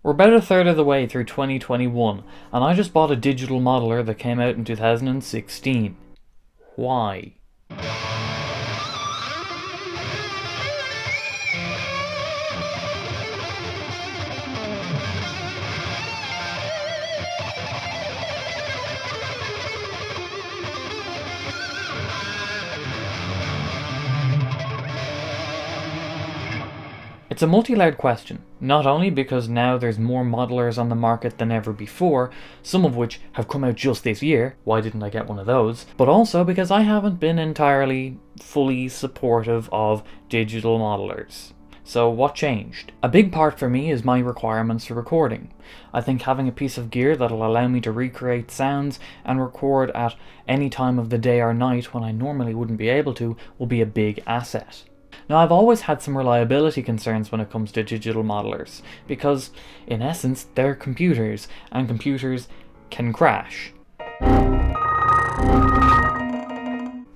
We're about a third of the way through 2021, and I just bought a digital modeler that came out in 2016. Why? It's a multi-layered question, not only because now there's more modelers on the market than ever before, some of which have come out just this year, why didn't I get one of those, but also because I haven't been entirely fully supportive of digital modelers. So what changed? A big part for me is my requirements for recording. I think having a piece of gear that'll allow me to recreate sounds and record at any time of the day or night when I normally wouldn't be able to will be a big asset. Now, I've always had some reliability concerns when it comes to digital modelers, because, in essence, they're computers, and computers can crash.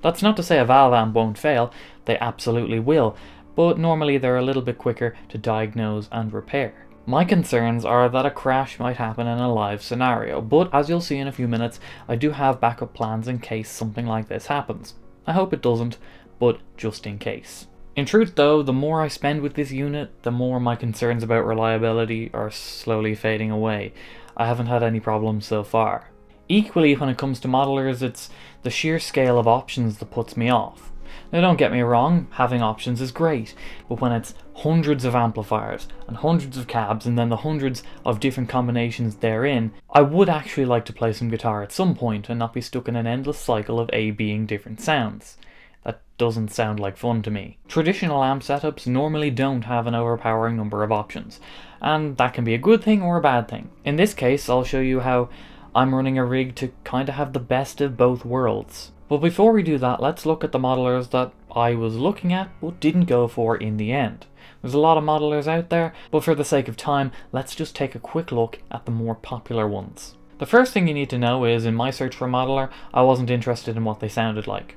That's not to say a valve amp won't fail, they absolutely will, but normally they're a little bit quicker to diagnose and repair. My concerns are that a crash might happen in a live scenario, but as you'll see in a few minutes, I do have backup plans in case something like this happens. I hope it doesn't, but just in case. In truth though, the more I spend with this unit, the more my concerns about reliability are slowly fading away. I haven't had any problems so far. Equally, when it comes to modelers, it's the sheer scale of options that puts me off. Now don't get me wrong, having options is great, but when it's hundreds of amplifiers and hundreds of cabs and then the hundreds of different combinations therein, I would actually like to play some guitar at some point and not be stuck in an endless cycle of A-Bing different sounds. That doesn't sound like fun to me. Traditional amp setups normally don't have an overpowering number of options, and that can be a good thing or a bad thing. In this case, I'll show you how I'm running a rig to kinda have the best of both worlds. But before we do that, let's look at the modelers that I was looking at but didn't go for in the end. There's a lot of modelers out there, but for the sake of time, let's just take a quick look at the more popular ones. The first thing you need to know is, in my search for a modeler, I wasn't interested in what they sounded like.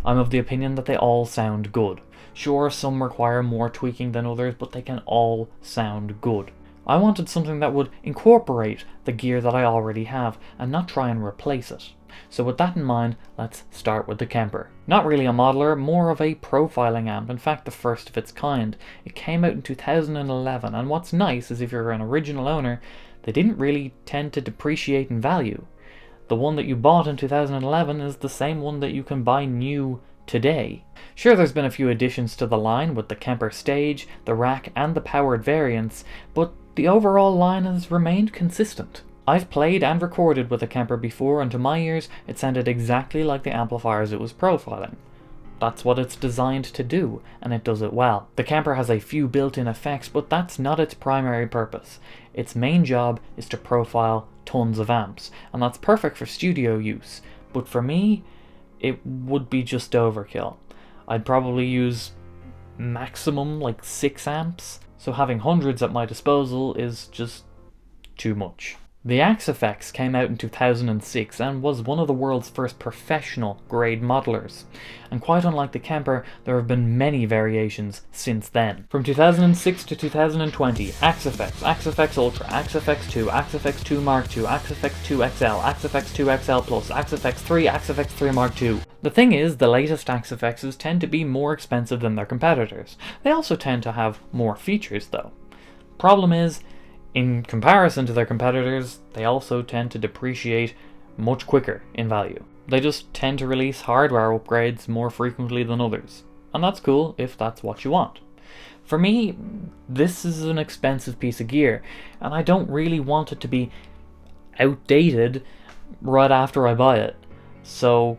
I'm of the opinion that they all sound good. Sure, some require more tweaking than others, but they can all sound good. I wanted something that would incorporate the gear that I already have, and not try and replace it. So with that in mind, let's start with the Kemper. Not really a modeler, more of a profiling amp, in fact the first of its kind. It came out in 2011, and what's nice is if you're an original owner, they didn't really tend to depreciate in value. The one that you bought in 2011 is the same one that you can buy new today. Sure, there's been a few additions to the line with the Kemper stage, the rack and the powered variants, but the overall line has remained consistent. I've played and recorded with a Kemper before, and to my ears it sounded exactly like the amplifiers it was profiling. That's what it's designed to do, and it does it well. The Kemper has a few built-in effects, but that's not its primary purpose. Its main job is to profile tons of amps, and that's perfect for studio use, but for me, it would be just overkill. I'd probably use maximum like 6 amps, so having hundreds at my disposal is just too much. The Axe-Fx came out in 2006 and was one of the world's first professional grade modelers, and quite unlike the Kemper, there have been many variations since then. From 2006 to 2020, Axe-Fx, Axe-Fx Ultra, Axe-Fx 2, Axe-Fx 2 Mark II, Axe-Fx 2 XL, Axe-Fx 2 XL Plus, Axe-Fx 3, Axe-Fx 3 Mark II. The thing is, the latest Axe-Fxs tend to be more expensive than their competitors. They also tend to have more features though. Problem is, in comparison to their competitors, they also tend to depreciate much quicker in value. They just tend to release hardware upgrades more frequently than others, and that's cool if that's what you want. For me, this is an expensive piece of gear, and I don't really want it to be outdated right after I buy it, so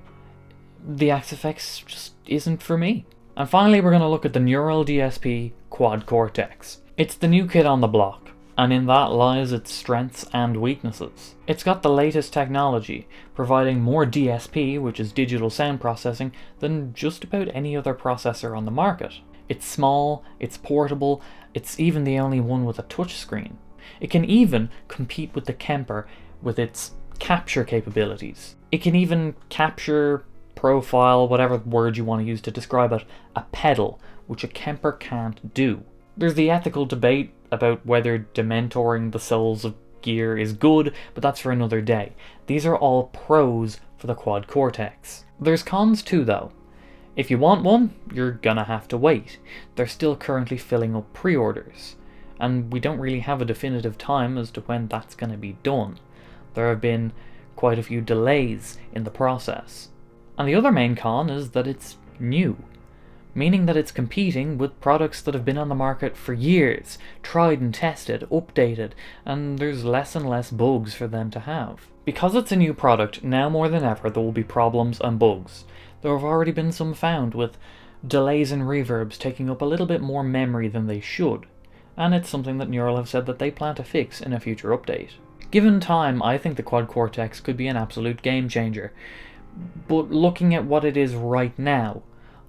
the Axe-Fx just isn't for me. And finally, we're going to look at the Neural DSP Quad Cortex. It's the new kid on the block, and in that lies its strengths and weaknesses. It's got the latest technology, providing more DSP, which is digital sound processing, than just about any other processor on the market. It's small, it's portable, it's even the only one with a touchscreen. It can even compete with the Kemper with its capture capabilities. It can even capture, profile, whatever word you want to use to describe it, a pedal, which a Kemper can't do. There's the ethical debate about whether dementoring the souls of gear is good, but that's for another day. These are all pros for the Quad Cortex. There's cons too though. If you want one, you're gonna have to wait. They're still currently filling up pre-orders, and we don't really have a definitive time as to when that's gonna be done. There have been quite a few delays in the process. And the other main con is that it's new, meaning that it's competing with products that have been on the market for years, tried and tested, updated, and there's less and less bugs for them to have. Because it's a new product, now more than ever there will be problems and bugs. There have already been some found, with delays and reverbs taking up a little bit more memory than they should, and it's something that Neural have said that they plan to fix in a future update. Given time, I think the Quad Cortex could be an absolute game changer, but looking at what it is right now,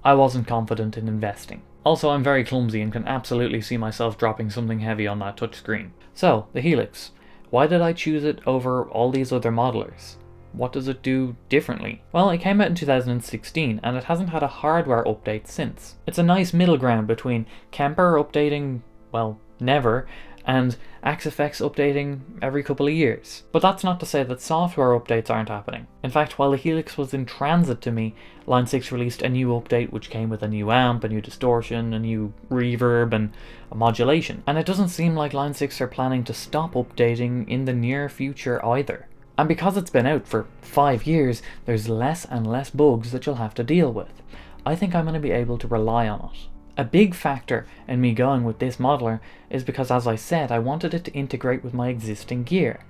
I wasn't confident in investing. Also, I'm very clumsy and can absolutely see myself dropping something heavy on that touchscreen. So, the Helix. Why did I choose it over all these other modelers? What does it do differently? Well, it came out in 2016 and it hasn't had a hardware update since. It's a nice middle ground between Kemper updating, well, never, and AxeFX updating every couple of years. But that's not to say that software updates aren't happening. In fact, while the Helix was in transit to me, Line6 released a new update which came with a new amp, a new distortion, a new reverb, and a modulation. And it doesn't seem like Line6 are planning to stop updating in the near future either. And because it's been out for 5 years, there's less and less bugs that you'll have to deal with. I think I'm going to be able to rely on it. A big factor in me going with this modeler is because, as I said, I wanted it to integrate with my existing gear.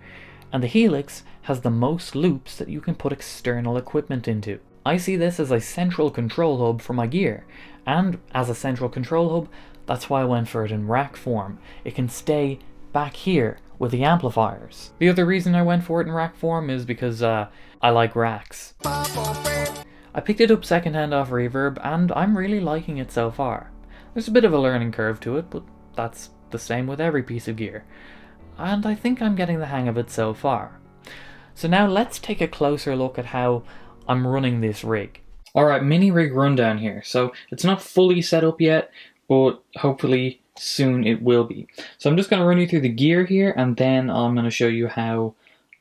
And the Helix has the most loops that you can put external equipment into. I see this as a central control hub for my gear, and as a central control hub, that's why I went for it in rack form. It can stay back here with the amplifiers. The other reason I went for it in rack form is because I like racks. I picked it up secondhand off Reverb, and I'm really liking it so far. There's a bit of a learning curve to it, but that's the same with every piece of gear. And I think I'm getting the hang of it so far. So now let's take a closer look at how I'm running this rig. Alright, mini rig rundown here. So it's not fully set up yet, but hopefully soon it will be. So I'm just going to run you through the gear here, and then I'm going to show you how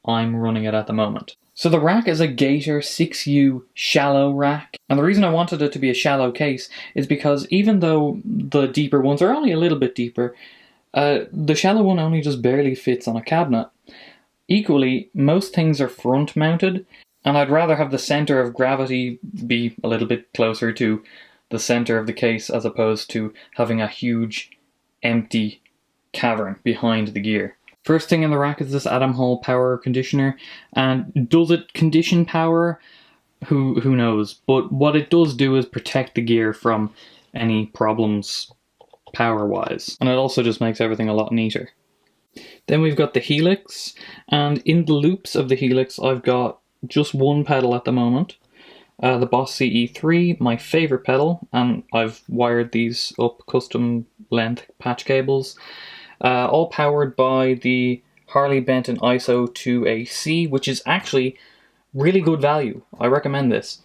I'm running it at the moment. So the rack is a Gator 6U shallow rack, and the reason I wanted it to be a shallow case is because even though the deeper ones are only a little bit deeper, the shallow one only just barely fits on a cabinet. Equally, most things are front mounted, and I'd rather have the center of gravity be a little bit closer to the center of the case as opposed to having a huge empty cavern behind the gear. First thing in the rack is this Adam Hall power conditioner, and does it condition power? Who knows, but what it does do is protect the gear from any problems power wise, and it also just makes everything a lot neater. Then we've got the Helix, and in the loops of the Helix I've got just one pedal at the moment, the Boss CE3, my favourite pedal, and I've wired these up custom length patch cables. All powered by the Harley Benton ISO 2AC, which is actually really good value. I recommend this.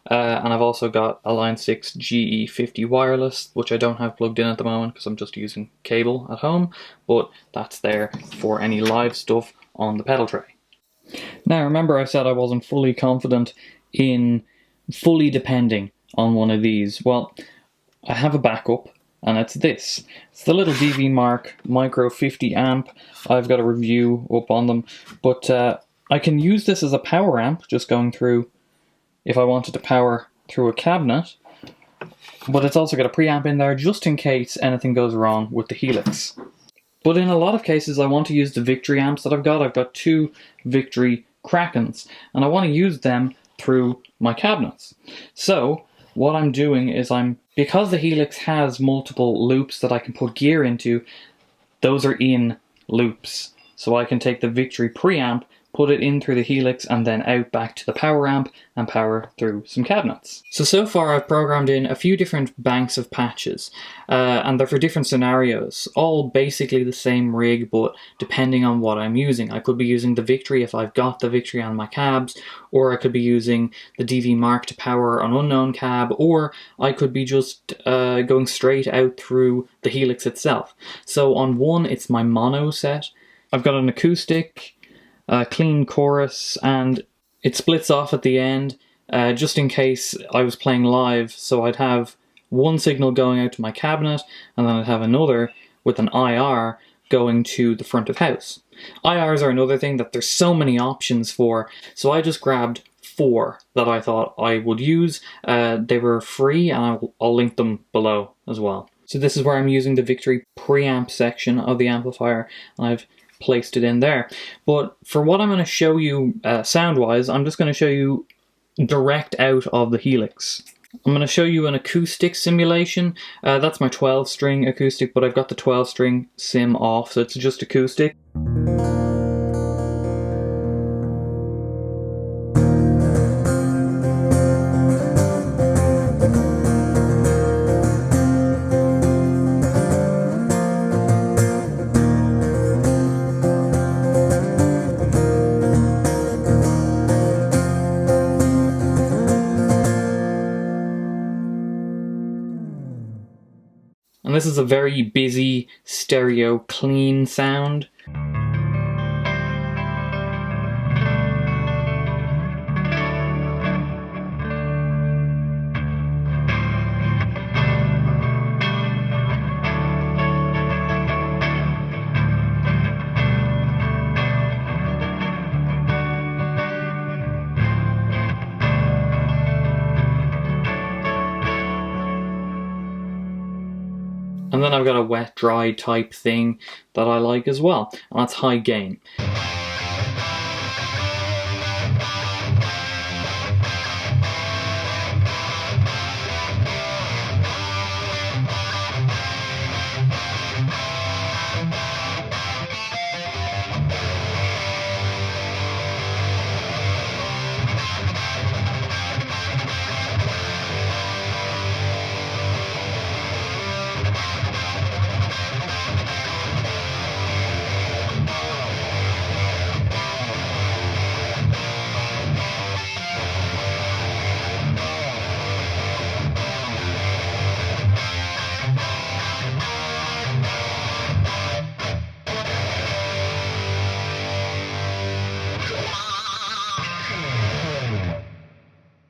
And I've also got a Line6 GE50 wireless, which I don't have plugged in at the moment because I'm just using cable at home, but that's there for any live stuff on the pedal tray. Now remember I said I wasn't fully confident in fully depending on one of these. Well, I have a backup, and it's this. It's the little DV Mark Micro 50 amp. I've got a review up on them, but I can use this as a power amp, just going through, if I wanted to power through a cabinet, but it's also got a preamp in there just in case anything goes wrong with the Helix. But in a lot of cases I want to use the Victory amps that I've got. I've got 2 Victory Krakens, and I want to use them through my cabinets. So what I'm doing is because the Helix has multiple loops that I can put gear into, those are in loops. So I can take the Victory preamp, put it in through the Helix, and then out back to the power amp and power through some cabinets. So far I've programmed in a few different banks of patches, and they're for different scenarios, all basically the same rig, but depending on what I'm using. I could be using the Victory if I've got the Victory on my cabs, or I could be using the DV Mark to power an unknown cab, or I could be just going straight out through the Helix itself. So on one, it's my mono set. I've got an acoustic, clean chorus, and it splits off at the end just in case I was playing live, so I'd have one signal going out to my cabinet, and then I'd have another with an IR going to the front of house. IRs are another thing that there's so many options for, so I just grabbed 4 that I thought I would use. They were free, and I'll link them below as well. So this is where I'm using the Victory preamp section of the amplifier, and I've placed it in there. But for what I'm going to show you sound-wise, I'm just going to show you direct out of the Helix. I'm going to show you an acoustic simulation. That's my 12-string acoustic, but I've got the 12-string sim off, so it's just acoustic. And this is a very busy, stereo, clean sound. And then I've got a wet-dry type thing that I like as well, and that's high gain.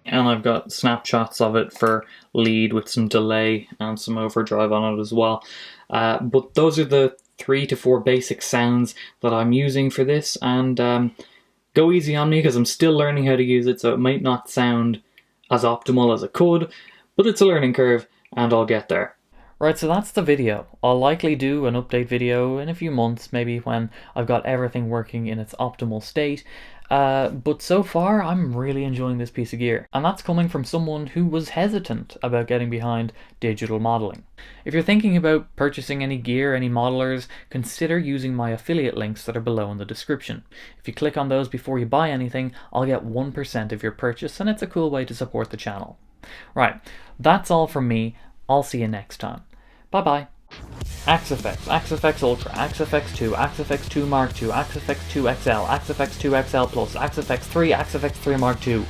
And I've got snapshots of it for lead with some delay and some overdrive on it as well. But those are the 3 to 4 basic sounds that I'm using for this, and go easy on me because I'm still learning how to use it, so it might not sound as optimal as it could, but it's a learning curve and I'll get there. Right, so that's the video. I'll likely do an update video in a few months, maybe when I've got everything working in its optimal state. But so far, I'm really enjoying this piece of gear. And that's coming from someone who was hesitant about getting behind digital modeling. If you're thinking about purchasing any gear, any modelers, consider using my affiliate links that are below in the description. If you click on those before you buy anything, I'll get 1% of your purchase, and it's a cool way to support the channel. Right, that's all from me. I'll see you next time. Bye-bye. Axefx, Axefx Ultra, Axefx 2, Axefx 2 Mark II, Axefx 2 XL, Axefx 2 XL Plus, Axefx 3, Axefx 3 Mark II.